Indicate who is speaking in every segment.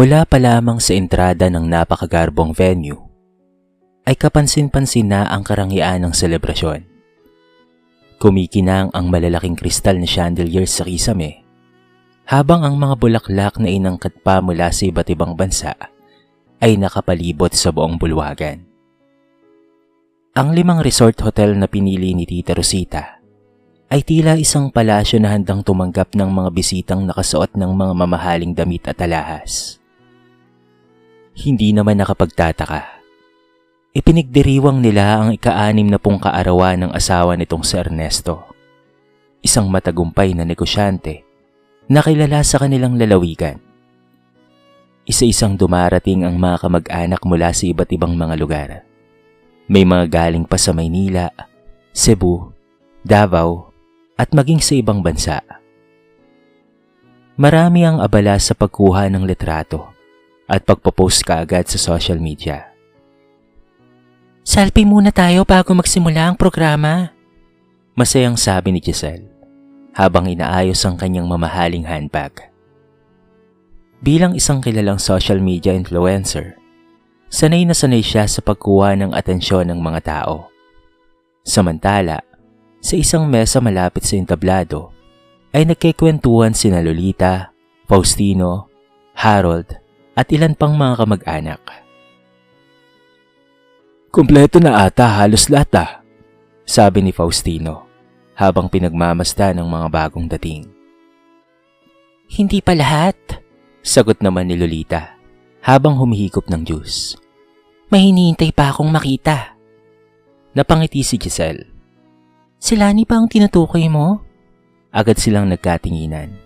Speaker 1: Mula pa lamang sa entrada ng napakagarbong venue, ay kapansin-pansin na ang karangyaan ng selebrasyon. Kumikinang ang malalaking kristal na chandelier sa kisame, habang ang mga bulaklak na inangkat pa mula sa iba't ibang bansa ay nakapalibot sa buong bulwagan. Ang 5 resort hotel na pinili ni Tita Rosita ay tila isang palasyo na handang tumanggap ng mga bisitang nakasuot ng mga mamahaling damit at alahas. Hindi naman nakapagtataka. Ipinigdiriwang nila ang ika-6 na kaarawan ng asawa nitong si Ernesto, isang matagumpay na negosyante na kilala sa kanilang lalawigan. Isa-isang dumarating ang mga kamag-anak mula sa iba't ibang mga lugar. May mga galing pa sa Maynila, Cebu, Davao at maging sa ibang bansa. Marami ang abala sa pagkuha ng litrato at pagpo-post kaagad sa social media.
Speaker 2: Selfie muna tayo bago magsimula ang programa.
Speaker 1: Masayang sabi ni Giselle habang inaayos ang kanyang mamahaling handbag. Bilang isang kilalang social media influencer, sanay na sanay siya sa pagkuha ng atensyon ng mga tao. Samantala, sa isang mesa malapit sa entablado, ay nagkikwentuhan sina Lolita, Faustino, Harold, at ilan pang mga kamag-anak.
Speaker 3: Kumpleto na ata halos lahat
Speaker 1: sabi ni Faustino habang pinagmamasdan ng mga bagong dating.
Speaker 2: Hindi pa lahat,
Speaker 1: sagot naman ni Lolita habang humihigop ng juice.
Speaker 2: May hinihintay pa akong makita.
Speaker 1: Napangiti si Giselle.
Speaker 2: Si Lani ba ang tinutukoy mo?
Speaker 1: Agad silang nagkatinginan.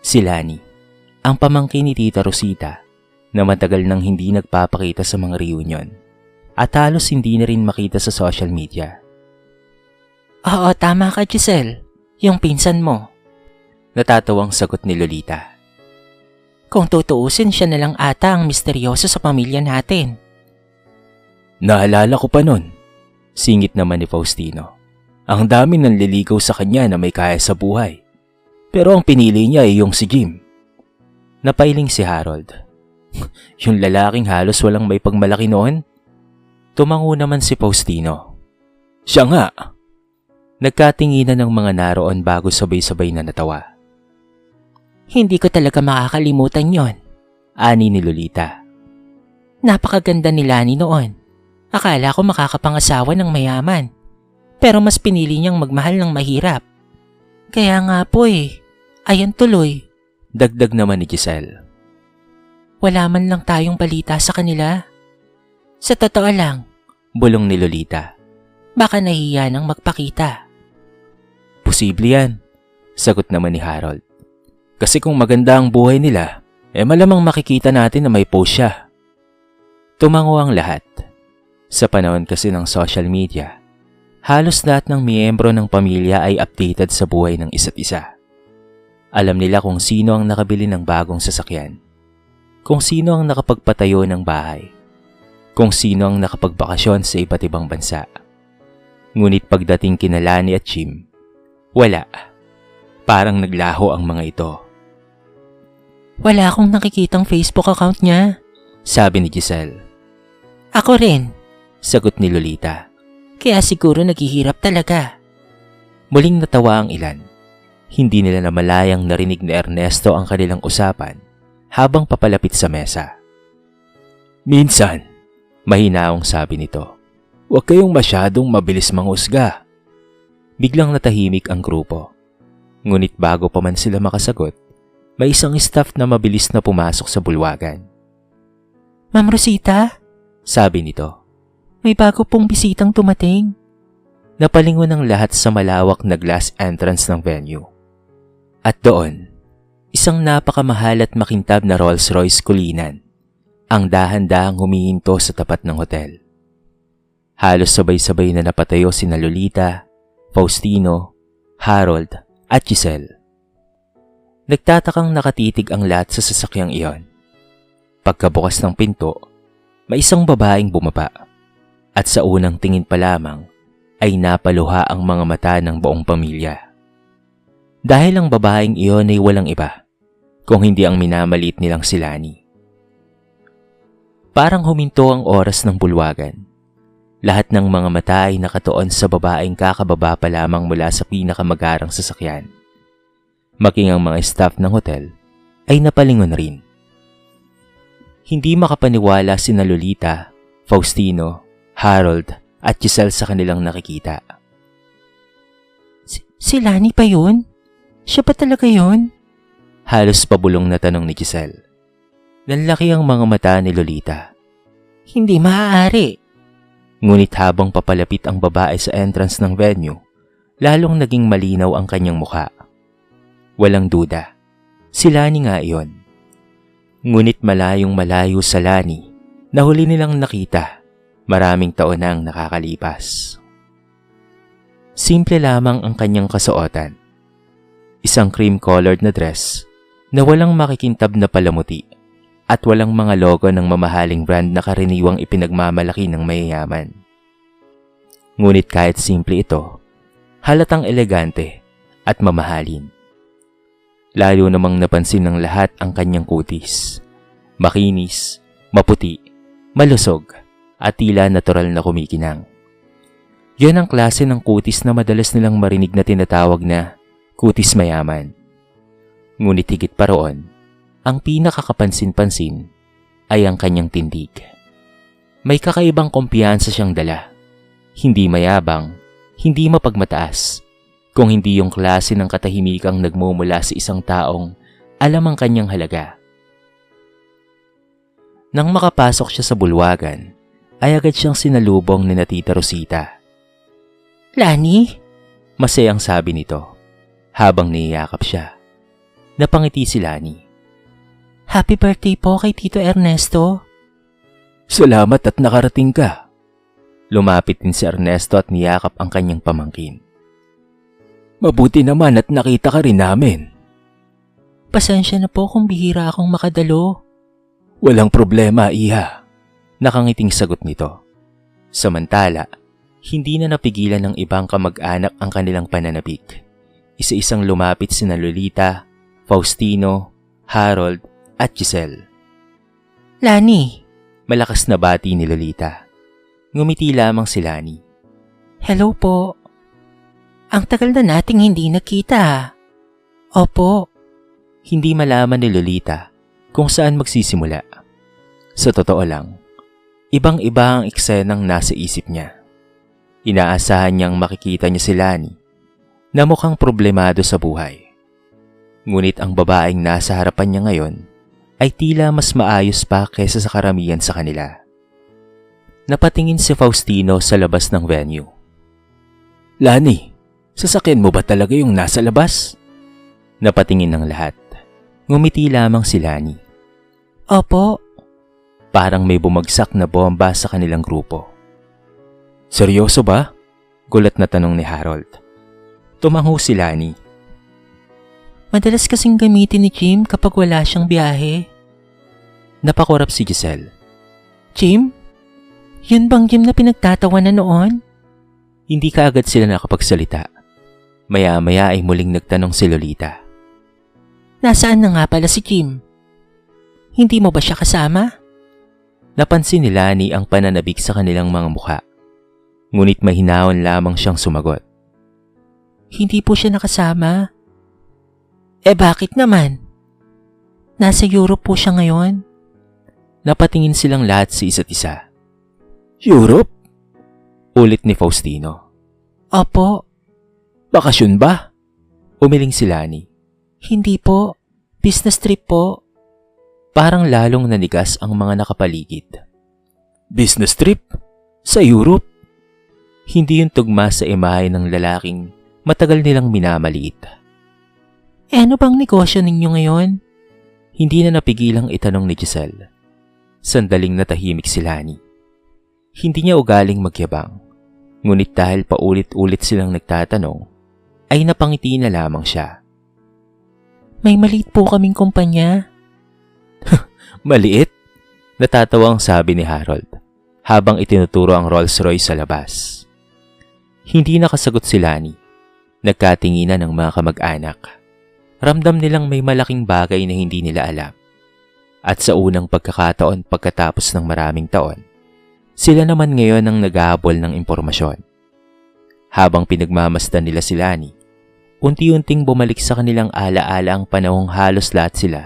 Speaker 1: Si Lani, ang pamangkin ni Tita Rosita na matagal nang hindi nagpapakita sa mga reunion at halos hindi na rin makita sa social media.
Speaker 2: Oo, tama ka Giselle. Yung pinsan mo.
Speaker 1: Natatawang sagot ni Lolita.
Speaker 2: Kung tutuusin, siya na lang ata ang misteryoso sa pamilya natin.
Speaker 3: Naalala ko pa nun,
Speaker 1: singit naman ni Faustino.
Speaker 3: Ang dami nang liligaw sa kanya na may kaya sa buhay. Pero ang pinili niya ay yung si Jim.
Speaker 1: Napailing si Harold.
Speaker 3: Yung lalaking halos walang may pagmalaki noon?
Speaker 1: Tumango naman si Faustino.
Speaker 3: Siya nga.
Speaker 1: Nagkatinginan ng mga naroon bago sabay-sabay na natawa.
Speaker 2: Hindi ko talaga makakalimutan yon,
Speaker 1: ani ni Lolita.
Speaker 2: Napakaganda ni Lani noon. Akala ko makakapangasawa ng mayaman. Pero mas pinili niyang magmahal ng mahirap. Kaya nga po ayan tuloy.
Speaker 1: Dagdag naman ni Giselle.
Speaker 2: Wala man lang tayong balita sa kanila. Sa totoo lang,
Speaker 1: bulong ni Lolita.
Speaker 2: Baka nahiya nang magpakita.
Speaker 1: Posible yan, sagot naman ni Harold. Kasi kung maganda ang buhay nila, malamang makikita natin na may post siya. Tumango ang lahat. Sa panahon kasi ng social media, halos lahat ng miyembro ng pamilya ay updated sa buhay ng isa't isa. Alam nila kung sino ang nakabili ng bagong sasakyan, kung sino ang nakapagpatayo ng bahay, kung sino ang nakapagbakasyon sa iba't ibang bansa. Ngunit pagdating kina Lani at Jim, wala. Parang naglaho ang mga ito.
Speaker 2: Wala akong nakikitang Facebook account niya,
Speaker 1: sabi ni Giselle.
Speaker 2: Ako rin,
Speaker 1: sagot ni Lolita.
Speaker 2: Kaya siguro naghihirap talaga.
Speaker 1: Muling natawa ang ilan. Hindi nila namalayang narinig ni Ernesto ang kanilang usapan habang papalapit sa mesa.
Speaker 3: Minsan,
Speaker 1: mahinaong sabi nito,
Speaker 3: huwag kayong masyadong mabilis manghusga.
Speaker 1: Biglang natahimik ang grupo. Ngunit bago pa man sila makasagot, may isang staff na mabilis na pumasok sa bulwagan.
Speaker 2: Ma'am Rosita?
Speaker 1: Sabi nito.
Speaker 2: May bago pong bisitang tumating.
Speaker 1: Napalingon ang lahat sa malawak na glass entrance ng venue. At doon, isang napakamahal at makintab na Rolls-Royce kulinan ang dahan-dahang humihinto sa tapat ng hotel. Halos sabay-sabay na napatayo sina Lolita, Faustino, Harold at Giselle. Nagtatakang nakatitig ang lahat sa sasakyang iyon. Pagkabukas ng pinto, may isang babaeng bumaba at sa unang tingin pa lamang ay napaluha ang mga mata ng buong pamilya. Dahil ang babaeng iyon ay walang iba kung hindi ang minamalit nilang si Lani. Parang huminto ang oras ng bulwagan. Lahat ng mga mata ay nakatuon sa babaeng kakababa pa lamang mula sa pinakamagarang sasakyan. Maging ang mga staff ng hotel ay napalingon rin. Hindi makapaniwala sina Lolita, Faustino, Harold at Giselle sa kanilang nakikita.
Speaker 2: Si Lani pa yun? Siya pa talaga yun?
Speaker 1: Halos pabulong na tanong ni Giselle. Nanlaki ang mga mata ni Lolita.
Speaker 2: Hindi maaari.
Speaker 1: Ngunit habang papalapit ang babae sa entrance ng venue, lalong naging malinaw ang kanyang mukha. Walang duda, si Lani nga iyon. Ngunit malayong malayo sa Lani na huli nilang nakita, maraming taon nang nakakalipas. Simple lamang ang kanyang kasuotan. Isang cream-colored na dress na walang makikintab na palamuti at walang mga logo ng mamahaling brand na karaniwang ipinagmamalaki ng mayayaman. Ngunit kahit simple ito, halatang elegante at mamahalin. Lalo namang napansin ng lahat ang kanyang kutis. Makinis, maputi, malusog at tila natural na kumikinang. Yan ang klase ng kutis na madalas nilang marinig na tinatawag na kutis mayaman. Ngunit higit pa roon, ang pinakakapansin-pansin ay ang kanyang tindig. May kakaibang kumpiyansa siyang dala. Hindi mayabang, hindi mapagmataas, kung hindi yung klase ng katahimikang nagmumula sa isang taong alam ang kanyang halaga. Nang makapasok siya sa bulwagan, ay agad siyang sinalubong ni Tita Rosita.
Speaker 2: Lani?
Speaker 1: Masayang sabi nito, habang niyayakap siya. Napangiti si Lani.
Speaker 2: Happy birthday po kay Tito Ernesto.
Speaker 3: Salamat at nakarating ka.
Speaker 1: Lumapit din si Ernesto at niyakap ang kanyang pamangkin.
Speaker 3: Mabuti naman at nakita ka rin namin.
Speaker 2: Pasensya na po kung bihira akong makadalo.
Speaker 3: Walang problema, iha.
Speaker 1: Nakangiting sagot nito. Samantala, hindi na napigilan ng ibang kamag-anak ang kanilang pananabik. Isa-isang lumapit sina Lolita, Faustino, Harold at Giselle.
Speaker 2: Lani.
Speaker 1: Malakas na bati ni Lolita. Ngumiti lamang si Lani.
Speaker 2: Hello po. Ang tagal na nating hindi nakita. Opo.
Speaker 1: Hindi malaman ni Lolita kung saan magsisimula. Sa totoo lang, ibang-iba ang eksenang nasa isip niya. Inaasahan niyang makikita niya si Lani na mukhang problemado sa buhay. Ngunit ang babaeng nasa harapan niya ngayon ay tila mas maayos pa kaysa sa karamihan sa kanila. Napatingin si Faustino sa labas ng venue.
Speaker 3: Lani, sasakyan mo ba talaga yung nasa labas?
Speaker 1: Napatingin ng lahat. Ngumiti lamang si Lani.
Speaker 2: Opo.
Speaker 1: Parang may bumagsak na bomba sa kanilang grupo.
Speaker 3: Seryoso ba?
Speaker 1: Gulat na tanong ni Harold. Tumango si Lani.
Speaker 2: Madalas kasing gamitin ni Jim kapag wala siyang biyahe.
Speaker 1: Napakurap si Giselle.
Speaker 2: Jim? Yun bang Jim na pinagtatawanan noon?
Speaker 1: Hindi kaagad sila nakapagsalita. Maya-maya ay muling nagtanong si Lolita.
Speaker 2: Nasaan na nga pala si Jim? Hindi mo ba siya kasama?
Speaker 1: Napansin ni Lani ang pananabik sa kanilang mga mukha. Ngunit mahinahon lamang siyang sumagot.
Speaker 2: Hindi po siya nakasama. Bakit naman? Nasa Europe po siya ngayon.
Speaker 1: Napatingin silang lahat sa isa't isa.
Speaker 3: Europe?
Speaker 1: Ulit ni Faustino.
Speaker 2: Opo.
Speaker 3: Bakasyon ba?
Speaker 1: Umiling si Lani.
Speaker 2: Hindi po. Business trip po.
Speaker 1: Parang lalong nanigas ang mga nakapaligid.
Speaker 3: Business trip? Sa Europe?
Speaker 1: Hindi yung tugma sa imahe ng lalaking matagal nilang minamaliit.
Speaker 2: Ano bang negosyo ninyo ngayon?
Speaker 1: Hindi na napigilang itanong ni Giselle. Sandaling natahimik si Lani. Hindi niya ugaling magyabang. Ngunit dahil paulit-ulit silang nagtatanong, ay napangiti na lamang siya.
Speaker 2: May maliit po kaming kumpanya.
Speaker 1: Maliit? Natatawa ang sabi ni Harold habang itinuturo ang Rolls Royce sa labas. Hindi nakasagot si Lani. Nagkatinginan ng mga kamag-anak. Ramdam nilang may malaking bagay na hindi nila alam. At sa unang pagkakataon pagkatapos ng maraming taon, sila naman ngayon ang naghahabol ng impormasyon. Habang pinagmamasdan nila si Lani, unti-unting bumalik sa kanilang alaala ang panahong halos lahat sila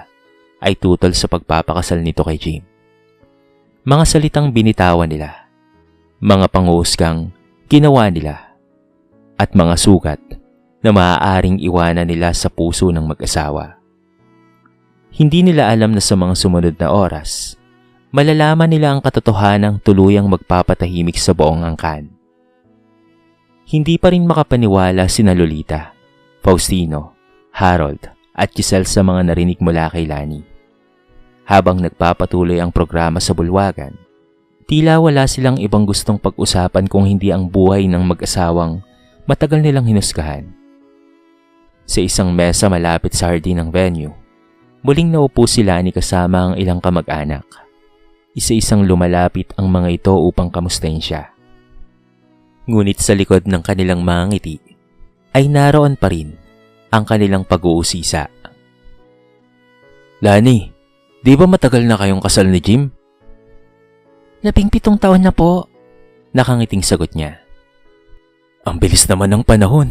Speaker 1: ay tutol sa pagpapakasal nito kay Jim. Mga salitang binitawan nila, mga panguhusgang ginawa nila, at mga sugat na maaaring iwanan nila sa puso ng mag-asawa. Hindi nila alam na sa mga sumunod na oras, malalaman nila ang katotohanang tuluyang magpapatahimik sa buong angkan. Hindi pa rin makapaniwala sina Lolita, Faustino, Harold at Giselle sa mga narinig mula kay Lani. Habang nagpapatuloy ang programa sa bulwagan, tila wala silang ibang gustong pag-usapan kung hindi ang buhay ng mag-asawang matagal nilang hinusgahan. Sa isang mesa malapit sa hardin ng venue, muling naupo si Lani kasama ang ilang kamag-anak. Isa-isang lumalapit ang mga ito upang kamustahin siya. Ngunit sa likod ng kanilang mga ngiti ay naroon pa rin ang kanilang pag-uusisa.
Speaker 3: Lani, di ba matagal na kayong kasal ni Jim?
Speaker 2: 17 taon na po.
Speaker 1: Nakangiting sagot niya.
Speaker 3: Ang bilis naman ng panahon.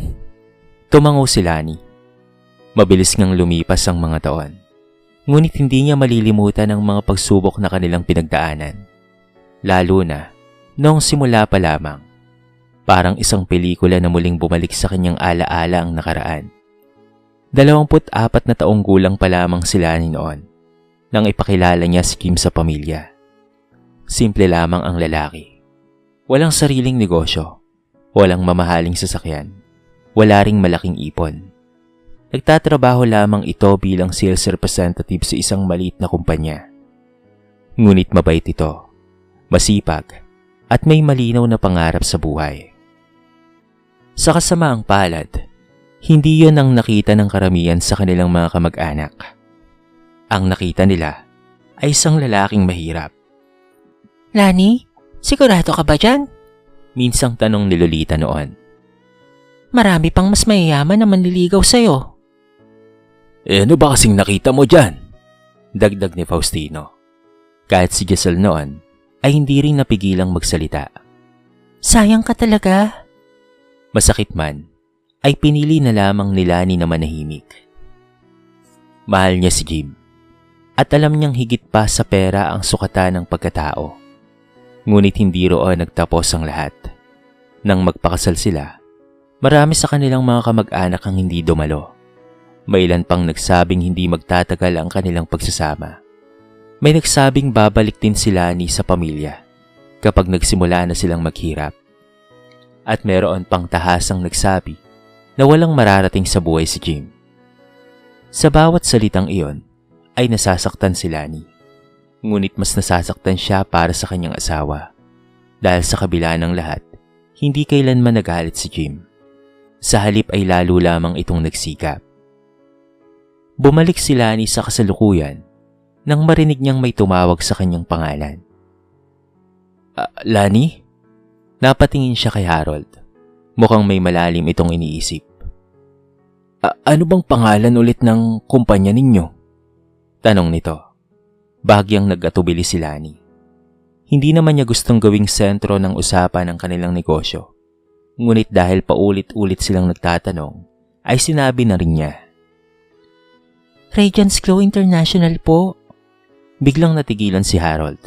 Speaker 1: Tumango si Lani. Mabilis ngang lumipas ang mga taon. Ngunit hindi niya malilimutan ang mga pagsubok na kanilang pinagdaanan. Lalo na noong simula pa lamang. Parang isang pelikula na muling bumalik sa kanyang alaala ang nakaraan. 24 na taong gulang pa lamang sila noon nang ipakilala niya si Kim sa pamilya. Simple lamang ang lalaki. Walang sariling negosyo, walang mamahaling sasakyan, wala ring malaking ipon. Nagtatrabaho lamang ito bilang sales representative sa isang maliit na kumpanya. Ngunit mabait ito, masipag, at may malinaw na pangarap sa buhay. Sa kasamaang palad, hindi yon ang nakita ng karamihan sa kanilang mga kamag-anak. Ang nakita nila ay isang lalaking mahirap.
Speaker 2: Lani, sigurado ka ba dyan?
Speaker 1: Minsang tanong ni Lolita noon.
Speaker 2: Marami pang mas mayayaman na manliligaw sa'yo.
Speaker 3: Ano ba kasing nakita mo dyan?
Speaker 1: Dagdag ni Faustino. Kahit si Giselle noon ay hindi rin napigilang magsalita.
Speaker 2: Sayang ka talaga.
Speaker 1: Masakit man, ay pinili na lamang ni Lani na manahimik. Mahal niya si Jim, at alam niyang higit pa sa pera ang sukatan ng pagkatao. Ngunit hindi roon nagtapos ang lahat. Nang magpakasal sila, marami sa kanilang mga kamag-anak ang hindi dumalo. May ilan pang nagsabing hindi magtatagal ang kanilang pagsasama. May nagsabing babalik din si Lani sa pamilya kapag nagsimula na silang maghirap. At meron pang tahasang nagsabi na walang mararating sa buhay si Jim. Sa bawat salitang iyon ay nasasaktan si Lani. Ngunit mas nasasaktan siya para sa kanyang asawa. Dahil sa kabila ng lahat, hindi kailanman nagalit si Jim. Sa halip ay lalo lamang itong nagsikap. Bumalik si Lani sa kasalukuyan nang marinig niyang may tumawag sa kanyang pangalan.
Speaker 3: Lani?
Speaker 1: Napatingin siya kay Harold. Mukhang may malalim itong iniisip.
Speaker 3: Ano bang pangalan ulit ng kumpanya ninyo?
Speaker 1: Tanong nito. Bahagyang nag-atubili si Lani. Hindi naman niya gustong gawing sentro ng usapan ng kanilang negosyo. Ngunit dahil paulit-ulit silang nagtatanong, ay sinabi na rin niya.
Speaker 2: Radiance Glow International po.
Speaker 1: Biglang natigilan si Harold.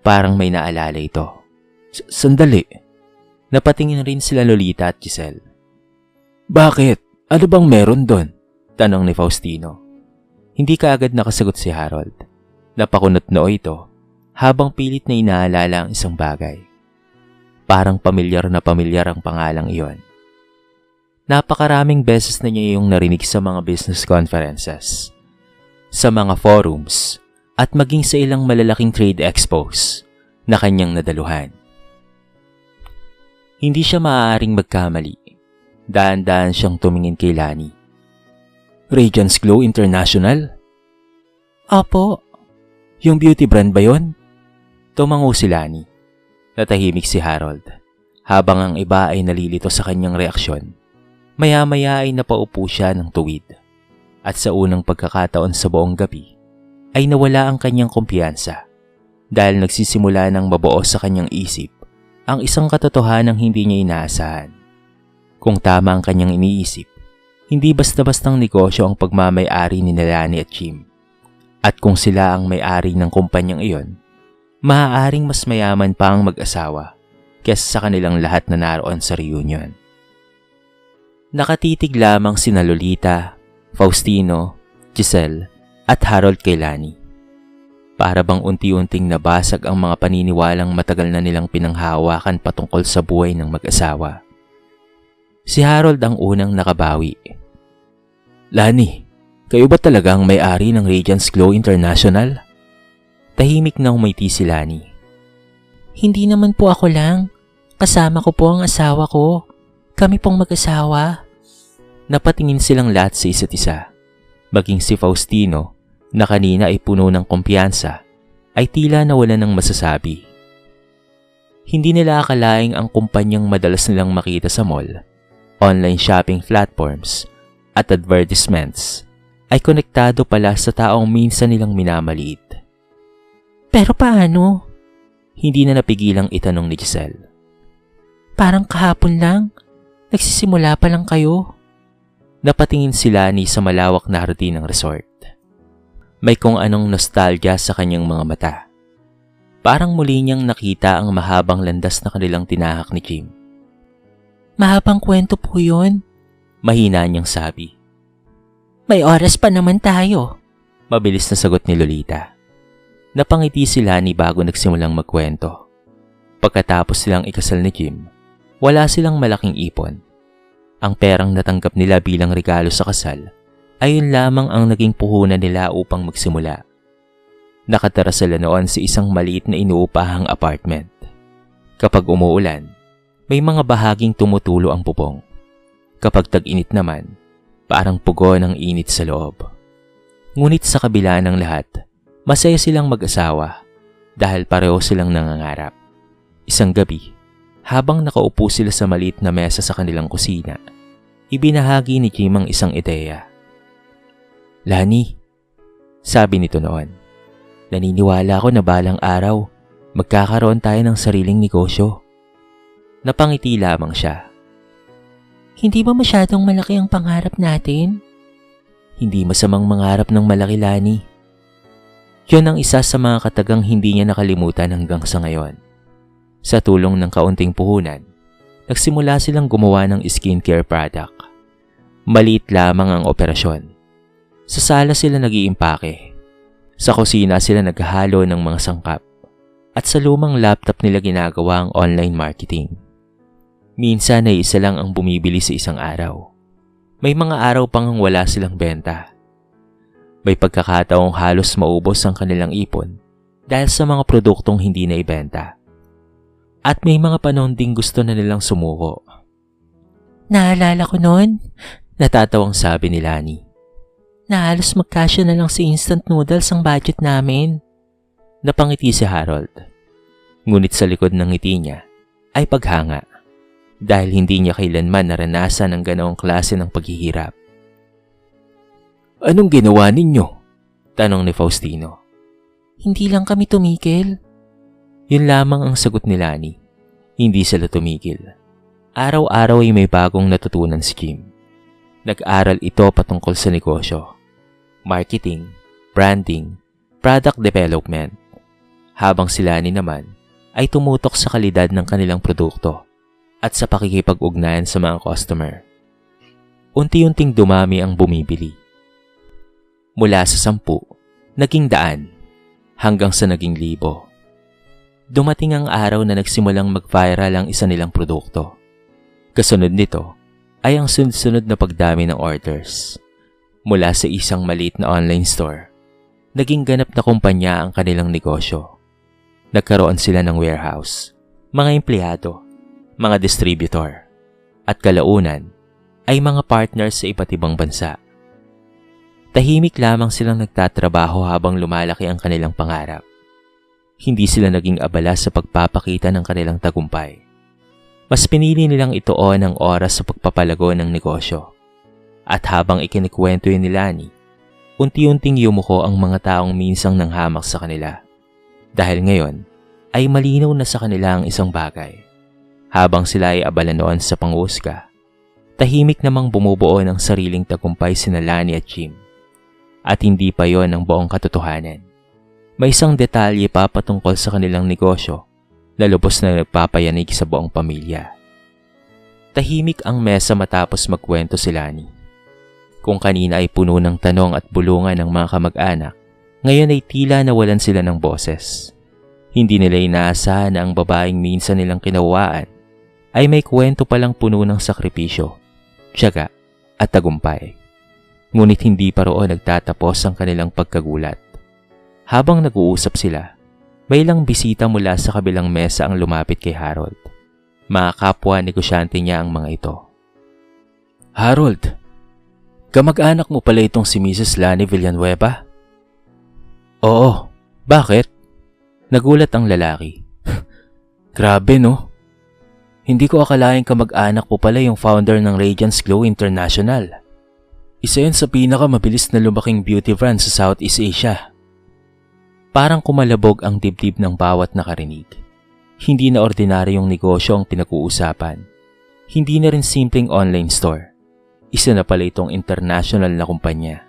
Speaker 1: Parang may naalala ito.
Speaker 3: Sandali.
Speaker 1: Napatingin rin sila Lolita at Giselle.
Speaker 3: Bakit? Ano bang meron doon?
Speaker 1: Tanong ni Faustino. Hindi kaagad nakasagot si Harold. Napakunot noo ito habang pilit na inaalala ang isang bagay. Parang pamilyar na pamilyar ang pangalang iyon. Napakaraming beses na niya yung narinig sa mga business conferences, sa mga forums, at maging sa ilang malalaking trade expos na kanyang nadaluhan. Hindi siya maaaring magkamali. Daan-daan siyang tumingin kay Lani.
Speaker 3: Radiance Glow International?
Speaker 2: Opo.
Speaker 3: Yung beauty brand ba yon?
Speaker 1: Tumango si Lani. Natahimik si Harold, habang ang iba ay nalilito sa kanyang reaksyon. Maya-maya ay napaupo siya ng tuwid. At sa unang pagkakataon sa buong gabi, ay nawala ang kanyang kumpiyansa dahil nagsisimula ng mabuo sa kanyang isip ang isang katotohanang hindi niya inaasahan. Kung tama ang kanyang iniisip, hindi basta-bastang negosyo ang pagmamay-ari ni Lani at Jim. At kung sila ang may-ari ng kumpanyang iyon, maaaring mas mayaman pa ang mag-asawa kaysa sa kanilang lahat na naroon sa reunion. Nakatitig lamang sina Lolita, Faustino, Giselle at Harold kay Lani. Para bang unti-unting nabasag ang mga paniniwalang matagal na nilang pinanghawakan patungkol sa buhay ng mag-asawa. Si Harold ang unang nakabawi. "Lani, kayo ba talaga ang may-ari ng Radiance Glow International?" Tahimik na umiti si Lani.
Speaker 2: Hindi naman po ako lang. Kasama ko po ang asawa ko. Kami pong mag-asawa.
Speaker 1: Napatingin silang lahat sa isa't isa. Maging si Faustino, na kanina ay puno ng kumpiyansa, ay tila nawala ng masasabi. Hindi nila akalaing ang kumpanyang madalas nilang makita sa mall, online shopping platforms, at advertisements ay konektado pala sa taong minsan nilang minamaliit.
Speaker 2: Pero paano?
Speaker 1: Hindi na napigilang itanong ni Giselle.
Speaker 2: Parang kahapon lang. Nagsisimula pa lang kayo.
Speaker 1: Napatingin si Lani sa malawak na hardin ng resort. May kung anong nostalgia sa kanyang mga mata. Parang muli niyang nakita ang mahabang landas na kanilang tinahak ni Jim.
Speaker 2: Mahabang kwento po yun.
Speaker 1: Mahina niyang sabi.
Speaker 2: May oras pa naman tayo.
Speaker 1: Mabilis na sagot ni Lolita. Napangiti si Lani bago nagsimulang magkwento. Pagkatapos silang ikasal ni Jim, wala silang malaking ipon. Ang perang natanggap nila bilang regalo sa kasal ay yun lamang ang naging puhunan nila upang magsimula. Nakatira sila noon sa isang maliit na inuupahang apartment. Kapag umuulan, may mga bahaging tumutulo ang bubong. Kapag tag-init naman, parang pugo ng init sa loob. Ngunit sa kabila ng lahat, masaya silang mag-asawa dahil pareho silang nangangarap. Isang gabi, habang nakaupo sila sa maliit na mesa sa kanilang kusina, ibinahagi ni Jim ang isang ideya. "Lani," sabi nito noon, "naniniwala ako na balang araw, magkakaroon tayo ng sariling negosyo." Napangiti lamang siya.
Speaker 2: Hindi ba masyadong malaki ang pangarap natin?
Speaker 1: Hindi masamang mangarap ng malaki, Lani. Yun ang isa sa mga katagang hindi niya nakalimutan hanggang sa ngayon. Sa tulong ng kaunting puhunan, nagsimula silang gumawa ng skincare product. Maliit lamang ang operasyon. Sa sala sila nag-iimpake. Sa kusina sila naghahalo ng mga sangkap. At sa lumang laptop nila ginagawa ang online marketing. Minsan ay isa lang ang bumibili sa isang araw. May mga araw pang wala silang benta. May pagkakataong halos maubos ang kanilang ipon dahil sa mga produktong hindi na ibenta. At may mga panahon ding gusto na nilang sumuko.
Speaker 2: Naalala ko noon,
Speaker 1: Natatawang sabi ni Lani.
Speaker 2: na halos magkasya na lang sa instant noodles ang budget namin.
Speaker 1: Napangiti si Harold. Ngunit sa likod ng ngiti niya ay paghanga dahil hindi niya kailanman naranasan ang ganoong klase ng paghihirap. "Anong ginawa ninyo?" tanong ni Faustino.
Speaker 2: Hindi lang kami tumigil.
Speaker 1: Yun lamang ang sagot ni Lani. Hindi sila tumigil. Araw-araw ay may bagong natutunan si Jim. Nag-aral ito patungkol sa negosyo, marketing, branding, product development. Habang si Lani naman ay tumutok sa kalidad ng kanilang produkto at sa pakikipag-ugnayan sa mga customer. Unti-unting dumami ang bumibili. Mula sa 10, naging 100, hanggang sa naging 1,000. Dumating ang araw na nagsimulang mag-viral ang isa nilang produkto. Kasunod nito ay ang sunod-sunod na pagdami ng orders. Mula sa isang maliit na online store, naging ganap na kumpanya ang kanilang negosyo. Nagkaroon sila ng warehouse, mga empleyado, mga distributor, at kalaunan ay mga partners sa iba't ibang bansa. Tahimik lamang silang nagtatrabaho habang lumalaki ang kanilang pangarap. Hindi sila naging abala sa pagpapakita ng kanilang tagumpay. Mas pinili nilang ituon ang oras sa pagpapalago ng negosyo. At habang ikinikwento yun ni Lani, unti-unting yumuko ang mga taong minsang nanghamak sa kanila. Dahil ngayon ay malinaw na sa kanila ang isang bagay. Habang sila ay abala noon sa pangusga, tahimik namang bumubuo ng sariling tagumpay sina Lani at Jim. At hindi pa yon ang buong katotohanan. May isang detalye pa patungkol sa kanilang negosyo na lubos na nagpapayanig sa buong pamilya. Tahimik ang mesa matapos magkwento si Lani. Kung kanina ay puno ng tanong at bulungan ng mga kamag-anak, ngayon ay tila nawalan sila ng boses. Hindi nila inaasahan na ang babaeng minsan nilang kinawaan ay may kwento palang puno ng sakripisyo, tiyaga at tagumpay. Ngunit hindi pa roon nagtatapos ang kanilang pagkagulat. Habang nag-uusap sila, may ilang bisita mula sa kabilang mesa ang lumapit kay Harold. Mga kapwa negosyante niya ang mga ito.
Speaker 3: Harold, kamag-anak mo pala itong si Mrs. Lani Villanueva?
Speaker 1: Oo, bakit?
Speaker 3: Nagulat ang lalaki. Grabe no? Hindi ko akalaing kamag-anak po pala yung founder ng Radiance Glow International. Isa yun sa pinakamabilis na lumaking beauty brand sa Southeast Asia.
Speaker 1: Parang kumalabog ang dibdib ng bawat nakarinig. Hindi na ordinaryong negosyo ang pinag-uusapan. Hindi na rin simpleng online store. Isa na pala itong international na kumpanya.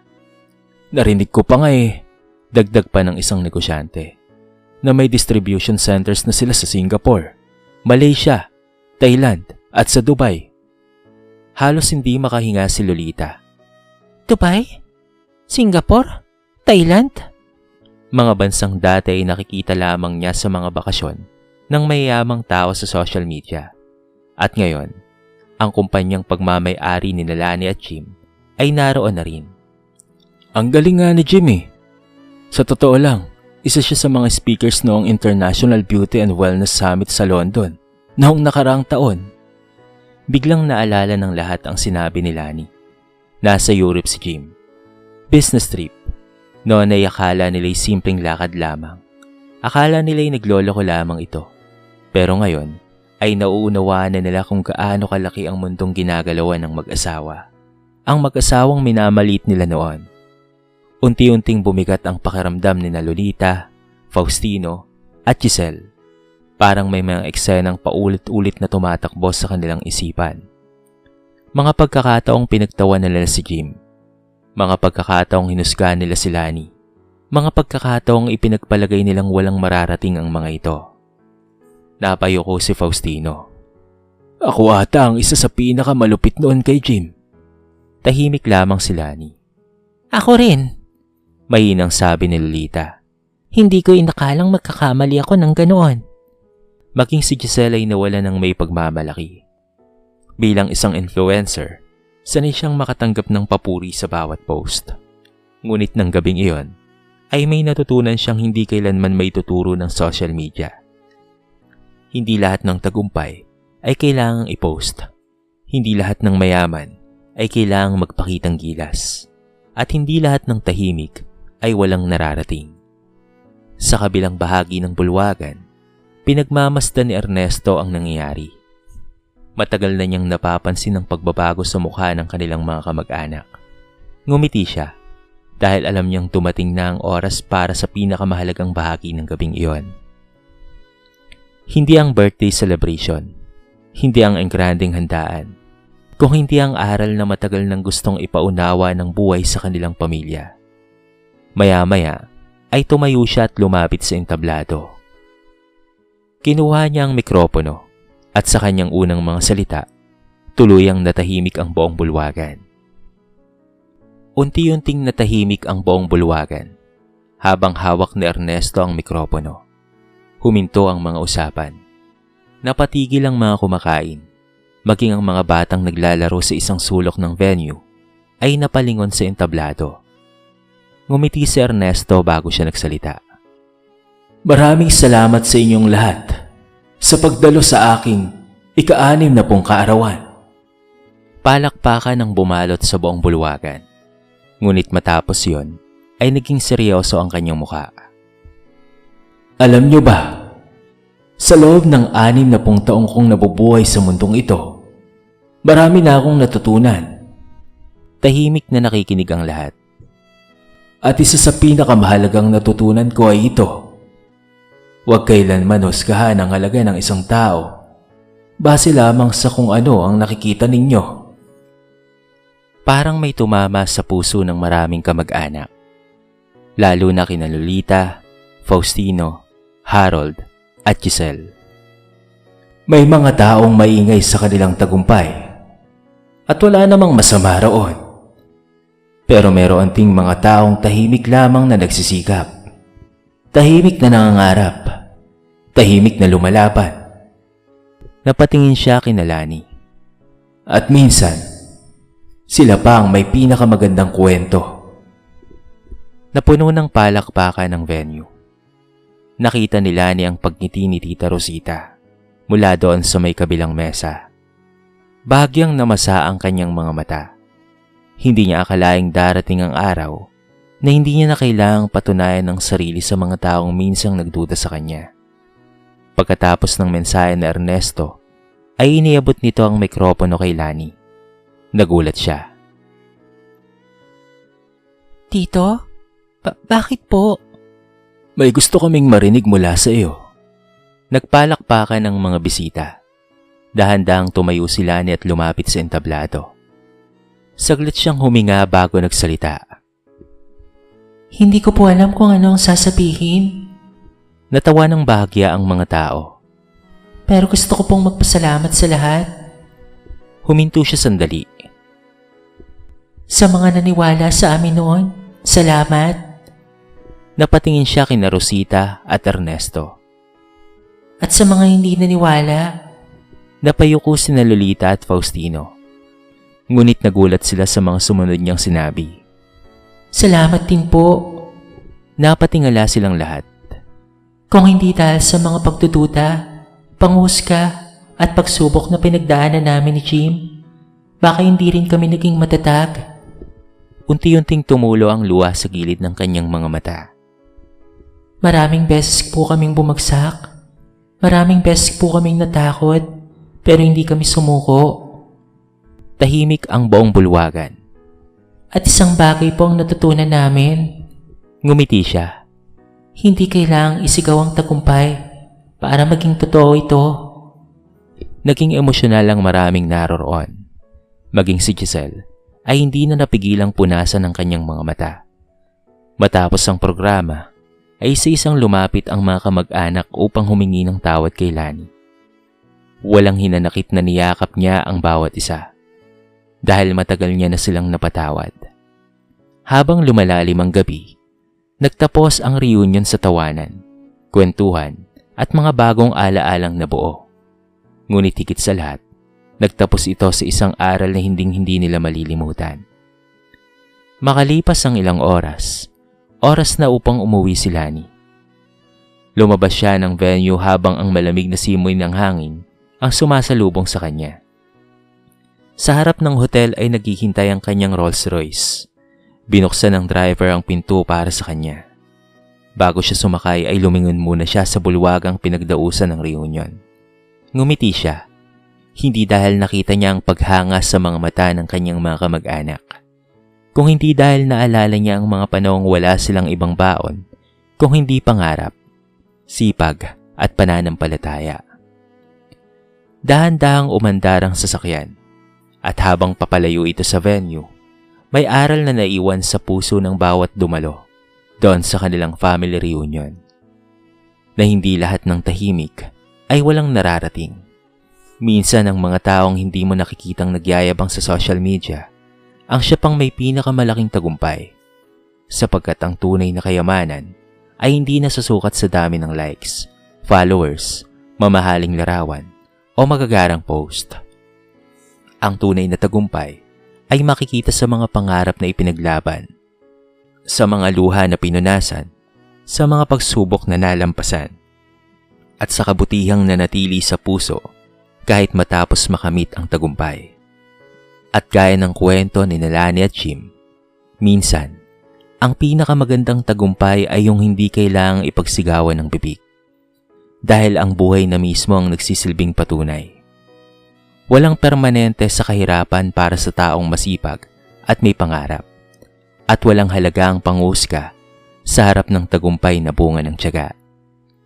Speaker 3: Narinig ko pa nga
Speaker 1: dagdag pa ng isang negosyante,
Speaker 3: na may distribution centers na sila sa Singapore,
Speaker 1: Malaysia, Thailand at sa Dubai. Halos hindi makahinga si Lolita.
Speaker 2: Dubai? Singapore? Thailand?
Speaker 1: Mga bansang dati ay nakikita lamang niya sa mga bakasyon ng mayayamang tao sa social media. At ngayon, ang kumpanyang pagmamay-ari ni Lani at Jim ay naroon na rin.
Speaker 3: Ang galing nga ni Jim Sa totoo lang, isa siya sa mga speakers noong International Beauty and Wellness Summit sa London noong nakaraang taon.
Speaker 1: Biglang naalala ng lahat ang sinabi ni Lani. Nasa Europe si Jim. Business trip. Noon ay akala nila'y simpleng lakad lamang. Akala nila'y nagloloko lamang ito. Pero ngayon ay nauunawaan na nila kung gaano kalaki ang mundong ginagalawan ng mag-asawa. Ang mag-asawang minamaliit nila noon. Unti-unting bumigat ang pakiramdam ni Lolita, Faustino at Giselle. Parang may mga eksenang paulit-ulit na tumatakbo sa kanilang isipan. Mga pagkakataong pinagtawa nila si Jim. Mga pagkakataong hinusgahan nila si Lani. Mga pagkakataong ipinagpalagay nilang walang mararating ang mga ito. Napayuko si Faustino.
Speaker 3: Ako ata ang isa sa pinakamalupit noon kay Jim.
Speaker 1: Tahimik lamang si Lani.
Speaker 2: Ako rin.
Speaker 1: Mahinang sabi ni Lolita.
Speaker 2: Hindi ko inakalang magkakamali ako ng ganoon.
Speaker 1: Maging si Giselle ay nawala ng may pagmamalaki. Bilang isang influencer, sanay siyang makatanggap ng papuri sa bawat post. Ngunit ng gabing iyon, ay may natutunan siyang hindi kailanman may tuturo ng social media. Hindi lahat ng tagumpay ay kailangang i-post. Hindi lahat ng mayaman ay kailangang magpakitang gilas. At hindi lahat ng tahimik ay walang nararating. Sa kabilang bahagi ng bulwagan, pinagmamasdan ni Ernesto ang nangyayari. Matagal na niyang napapansin ang pagbabago sa mukha ng kanilang mga kamag-anak. Ngumiti siya dahil alam niyang dumating na ang oras para sa pinakamahalagang bahagi ng gabing iyon. Hindi ang birthday celebration, hindi ang engranding handaan, kung hindi ang aral na matagal nang gustong ipaunawa ng buhay sa kanilang pamilya. Maya-maya ay tumayo siya at lumapit sa entablado. Kinuha niya ang mikropono at sa kanyang unang mga salita, tuluyang natahimik ang buong bulwagan. Unti-unting natahimik ang buong bulwagan habang hawak ni Ernesto ang mikropono. Huminto ang mga usapan. Napatigil ang mga kumakain, maging ang mga batang naglalaro sa isang sulok ng venue ay napalingon sa entablado. Ngumiti si Ernesto bago siya nagsalita.
Speaker 3: Maraming salamat sa inyong lahat sa pagdalo sa aking ika-6 na kaarawan.
Speaker 1: Palakpakan ang bumalot sa buong bulwagan. Ngunit matapos yon, ay naging seryoso ang kanyang mukha.
Speaker 3: Alam niyo ba, sa loob ng 6 na taong kong nabubuhay sa mundong ito, marami na akong natutunan.
Speaker 1: Tahimik na nakikinig ang lahat.
Speaker 3: At isa sa pinakamahalagang natutunan ko ay ito. Huwag kailanman husgahan ang halaga ng isang tao base lamang sa kung ano ang nakikita ninyo.
Speaker 1: Parang may tumama sa puso ng maraming kamag-anak. Lalo na kina Lolita, Faustino, Harold at Giselle.
Speaker 3: May mga taong maingay sa kanilang tagumpay at wala namang masama roon. Pero meron ding mga taong tahimik lamang na nagsisikap, tahimik na nangangarap, tahimik na lumalaban.
Speaker 1: Napatingin siya kina Lani.
Speaker 3: At minsan, sila pa ang may pinakamagandang kwento.
Speaker 1: Napuno ng palakpakan ng venue. Nakita ni Lani ang pagngiti ni Tita Rosita mula doon sa may kabilang mesa. Bahagyang namasa ang kanyang mga mata. Hindi niya akalaing darating ang araw na hindi niya na kailangang patunayan ang sarili sa mga taong minsang nagduda sa kanya. Pagkatapos ng mensahe ni Ernesto, ay iniabot nito ang mikropono kay Lani. Nagulat siya.
Speaker 2: Tito? Bakit po?
Speaker 3: May gusto kaming marinig mula sa iyo.
Speaker 1: Nagpalakpakan ng mga bisita. Dahan-dahang tumayo si Lani at lumapit sa entablado. Saglit siyang huminga bago nagsalita.
Speaker 2: Hindi ko po alam kung anong sasabihin.
Speaker 1: Natawa ng bahagya ang mga tao.
Speaker 2: Pero gusto ko pong magpasalamat sa lahat.
Speaker 1: Huminto siya sandali.
Speaker 2: Sa mga naniwala sa amin noon, salamat.
Speaker 1: Napatingin siya kina Rosita at Ernesto.
Speaker 2: At sa mga hindi naniwala,
Speaker 1: napayuko sina Lolita at Faustino. Ngunit nagulat sila sa mga sumunod niyang sinabi.
Speaker 2: Salamat din po.
Speaker 1: Napatingala silang lahat.
Speaker 2: Kung hindi dahil sa mga pagdududa, panghusga at pagsubok na pinagdaanan namin ni Jim, baka hindi rin kami naging matatag.
Speaker 1: Unti-unting tumulo ang luha sa gilid ng kanyang mga mata.
Speaker 2: Maraming beses po kaming bumagsak. Maraming beses po kaming natakot, pero hindi kami sumuko.
Speaker 1: Tahimik ang buong bulwagan.
Speaker 2: At isang bagay po ang natutunan namin.
Speaker 1: Ngumiti siya.
Speaker 2: Hindi kailangang isigaw ang tagumpay para maging totoo ito.
Speaker 1: Naging emosyonal ang maraming naroroon. Maging si Giselle ay hindi na napigilang punasan ang kanyang mga mata. Matapos ang programa, ay isa-isang lumapit ang mga kamag-anak upang humingi ng tawad kay Lani. Walang hinanakit na niyakap niya ang bawat isa, dahil matagal niya na silang napatawad. Habang lumalalim ang gabi, nagtapos ang reunion sa tawanan, kwentuhan at mga bagong alaalang nabuo. Ngunit higit sa lahat, nagtapos ito sa isang aral na hinding-hindi nila malilimutan. Makalipas ang ilang oras na upang umuwi si Lani. Lumabas siya ng venue habang ang malamig na simoy ng hangin ang sumasalubong sa kanya. Sa harap ng hotel ay naghihintay ang kanyang Rolls Royce. Binuksan ng driver ang pinto para sa kanya. Bago siya sumakay ay lumingon muna siya sa bulwagang pinagdausan ng reunion. Ngumiti siya, hindi dahil nakita niya ang paghanga sa mga mata ng kanyang mga kamag-anak, kung hindi dahil naalala niya ang mga panahong wala silang ibang baon, kung hindi pangarap, sipag at pananampalataya. Dahan-dahang umandar ang sasakyan, at habang papalayo ito sa venue, may aral na naiwan sa puso ng bawat dumalo doon sa kanilang family reunion. Na hindi lahat ng tahimik ay walang nararating. Minsan ang mga taong hindi mo nakikitang nagyayabang sa social media ang siya pang may pinakamalaking tagumpay, sapagkat ang tunay na kayamanan ay hindi nasusukat sa dami ng likes, followers, mamahaling larawan o magagarang post. Ang tunay na tagumpay ay makikita sa mga pangarap na ipinaglaban, sa mga luha na pinunasan, sa mga pagsubok na nalampasan, at sa kabutihang nanatili sa puso kahit matapos makamit ang tagumpay. At gaya ng kwento ni Lani at Jim, minsan, ang pinakamagandang tagumpay ay yung hindi kailangang ipagsigawan ng bibig. Dahil ang buhay na mismo ang nagsisilbing patunay. Walang permanente sa kahirapan para sa taong masipag at may pangarap. at walang halagang panghusga sa harap ng tagumpay na bunga ng tiyaga,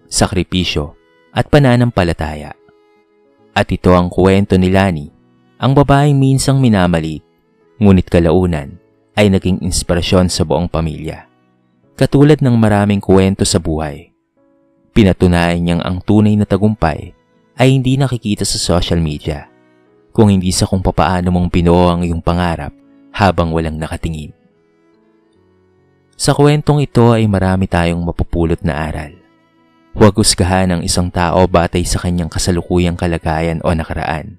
Speaker 1: sakripisyo at pananampalataya. At ito ang kwento ni Lani, ang babaeng minsang minamalit, ngunit kalaunan ay naging inspirasyon sa buong pamilya. Katulad ng maraming kwento sa buhay, pinatunayan niyang ang tunay na tagumpay ay hindi nakikita sa social media, kung hindi sa kung papaano mong binuo ang iyong pangarap habang walang nakatingin. Sa kwentong ito ay marami tayong mapupulot na aral. Huwag husgahan ang isang tao batay sa kanyang kasalukuyang kalagayan o nakaraan.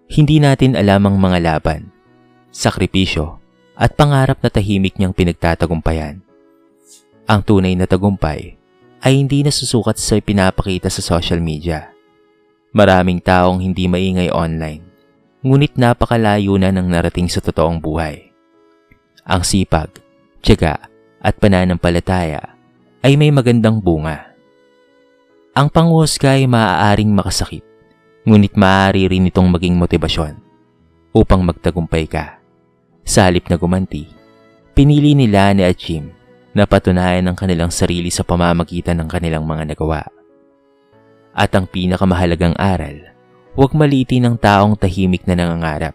Speaker 1: Hindi natin alam ang mga laban, sakripisyo at pangarap na tahimik niyang pinagtatagumpayan. Ang tunay na tagumpay ay hindi nasusukat sa pinapakita sa social media. Maraming taong hindi maingay online, ngunit napakalayo na ng narating sa totoong buhay. Ang sipag, tiyaga at pananampalataya ay may magandang bunga. Ang panghusga ay maaaring makasakit, ngunit maaari rin itong maging motibasyon upang magtagumpay ka. Sa halip na gumanti, pinili ni Lani at Jim na patunayan ang kanilang sarili sa pamamagitan ng kanilang mga nagawa. At ang pinakamahalagang aral, huwag maliitin ang taong tahimik na nangangarap,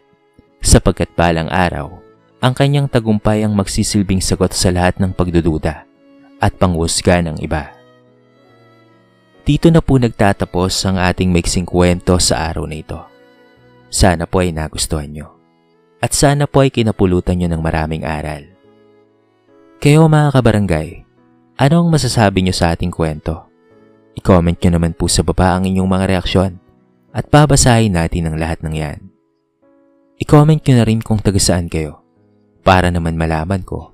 Speaker 1: sapagkat balang araw, ang kanyang tagumpay ang magsisilbing sagot sa lahat ng pagdududa at panghusga ng iba. Dito na po nagtatapos ang ating maiksing kwento sa araw na ito. Sana po ay nagustuhan nyo. At sana po ay kinapulutan nyo ng maraming aral. Kayo mga kabarangay, ano ang masasabi nyo sa ating kwento? I-comment nyo naman po sa baba ang inyong mga reaksyon at babasahin natin ang lahat ng yan. I-comment nyo na rin kung taga saan kayo para naman malaman ko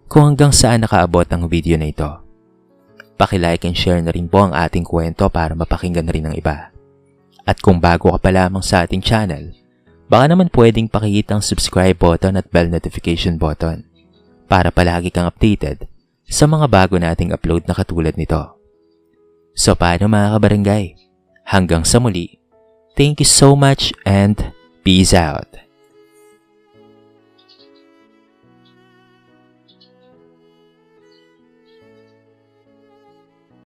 Speaker 1: kung hanggang saan nakaabot ang video na ito. Paki-like and share na rin po ang ating kwento para mapakinggan na rin ng iba. At kung bago ka pa lamang sa ating channel, baka naman pwedeng pakihit ang subscribe button at bell notification button para palagi kang updated sa mga bago nating upload na katulad nito. So paano mga kabarangay? Hanggang sa muli, thank you so much and peace out!